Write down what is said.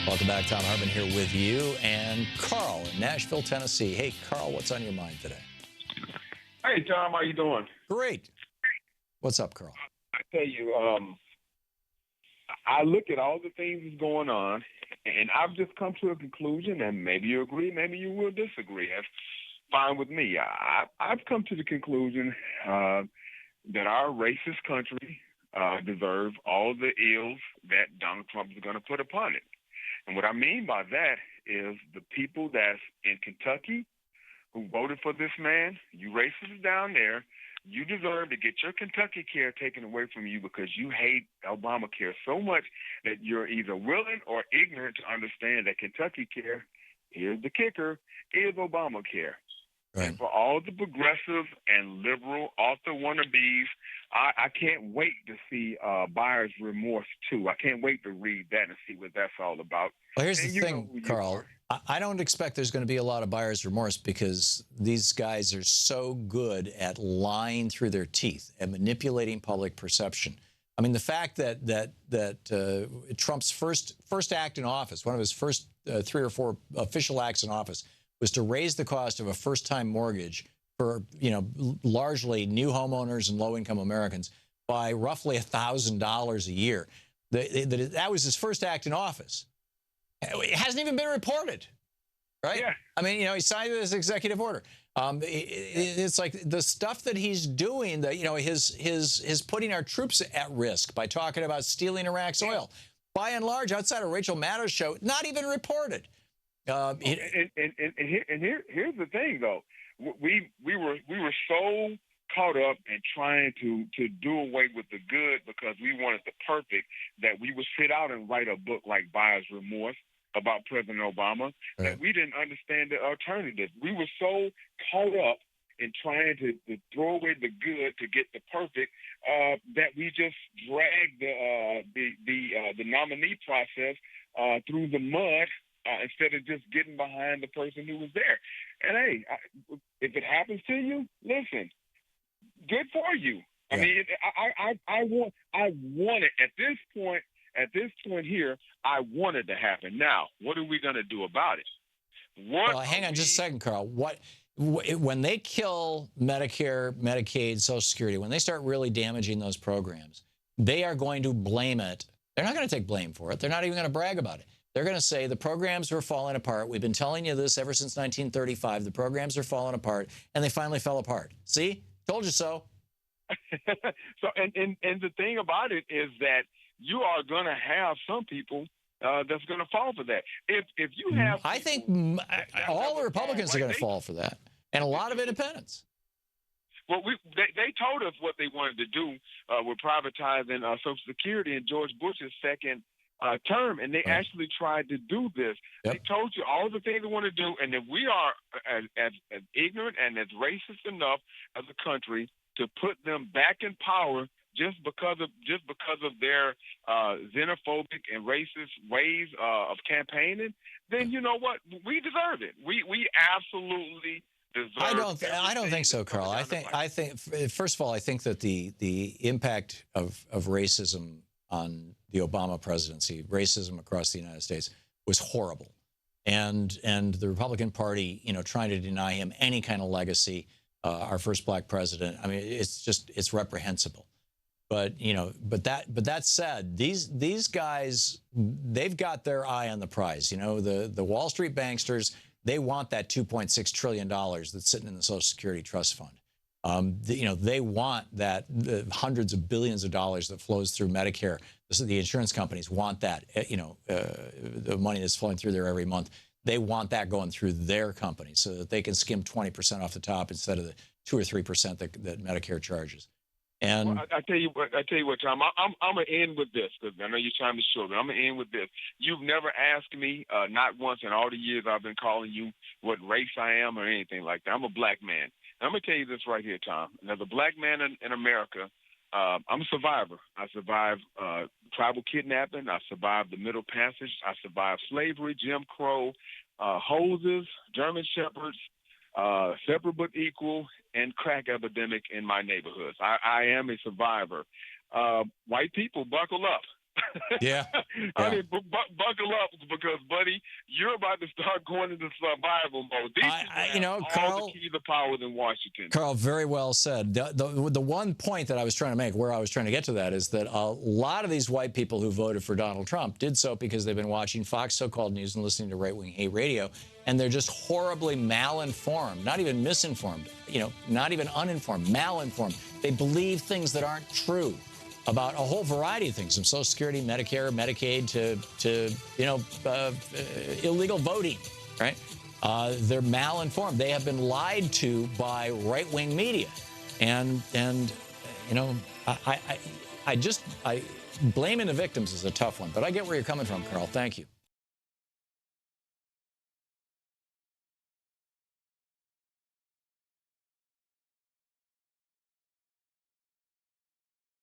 Welcome back. Thom Hartmann here with you and Carl in Nashville, Tennessee. Hey, Carl, what's on your mind today? Hey, Tom, how you doing? Great. What's up, Carl? I tell you, I look at all the things that's going on, and I've just come to a conclusion, and maybe you agree, maybe you will disagree. That's fine with me. I've come to the conclusion that our racist country deserves all the ills that Donald Trump is going to put upon it. And what I mean by that is the people that's in Kentucky who voted for this man, you racists down there, you deserve to get your Kentucky care taken away from you because you hate Obamacare so much that you're either willing or ignorant to understand that Kentucky care, here's the kicker, is Obamacare. Right. And for all the progressive and liberal author wannabes, I can't wait to see Buyer's Remorse 2. I can't wait to read that and see what that's all about. Well, here's the thing, Carl. I don't expect there's going to be a lot of buyer's remorse because these guys are so good at lying through their teeth and manipulating public perception. I mean, the fact that Trump's first act in office, one of his first 3 or 4 official acts in office, was to raise the cost of a first-time mortgage for, largely new homeowners and low-income Americans by roughly $1,000 a year. That was his first act in office. It hasn't even been reported, right? Yeah. I mean, he signed this executive order. It's like the stuff that he's doing, that his putting our troops at risk by talking about stealing Iraq's oil. By and large, outside of Rachel Maddow's show, not even reported. And here's the thing, though. We were so caught up in trying to do away with the good because we wanted the perfect that we would sit out and write a book like Buyer's Remorse about President Obama, that we didn't understand the alternative. We were so caught up in trying to throw away the good to get the perfect that we just dragged the nominee process through the mud instead of just getting behind the person who was there. And hey, if it happens to you, listen, good for you. I mean, I want it at this point. At this point here, I want it to happen. Now, what are we going to do about it? Well, hang on just a second, Carl. When they kill Medicare, Medicaid, Social Security, when they start really damaging those programs, they are going to blame it. They're not going to take blame for it. They're not even going to brag about it. They're going to say the programs were falling apart. We've been telling you this ever since 1935. The programs are falling apart, and they finally fell apart. See? Told you so. So, and the thing about it is that you are going to have some people that's going to fall for that. If you have, I think all the Republicans are going to fall for that, and a lot of independents. Well, they told us what they wanted to do with privatizing Social Security in George Bush's second term, and they actually tried to do this. Yep. They told you all the things they want to do, and if we are as ignorant and as racist enough as a country to put them back in power just because of their xenophobic and racist ways of campaigning, then you know what? We deserve it. We absolutely deserve. I don't think so, Carl. I think first of all, I think that the impact of racism on the Obama presidency, racism across the United States, was horrible, and the Republican Party, trying to deny him any kind of legacy, our first black president. I mean, it's reprehensible. But that said, these guys, they've got their eye on the prize. The Wall Street banksters, they want that $2.6 trillion that's sitting in the Social Security Trust Fund. They want that the hundreds of billions of dollars that flows through Medicare. The insurance companies want that. The money that's flowing through there every month. They want that going through their company so that they can skim 20% off the top instead of the 2 or 3% that Medicare charges. And well, I tell you what, Tom. I'm gonna end with this because I know your time is short. But I'm gonna end with this. You've never asked me, not once in all the years I've been calling you, what race I am or anything like that. I'm a black man. And I'm gonna tell you this right here, Tom. And as a black man in America, I'm a survivor. I survived tribal kidnapping. I survived the Middle Passage. I survived slavery, Jim Crow, hoses, German shepherds, separate but equal, and crack epidemic in my neighborhoods. I am a survivor. White people, buckle up. Yeah. I mean, buckle up because, buddy, you're about to start going into survival mode. These people have all Carl, the keys of power in Washington. Carl, very well said. The one point that I was trying to make, where I was trying to get to that, is that a lot of these white people who voted for Donald Trump did so because they've been watching Fox so-called news and listening to right-wing hate radio, and they're just horribly malinformed, not even misinformed, not even uninformed, malinformed. They believe things that aren't true about a whole variety of things, from Social Security, Medicare, Medicaid, to illegal voting, right? They're malinformed. They have been lied to by right-wing media, and I blaming the victims is a tough one. But I get where you're coming from, Carl. Thank you.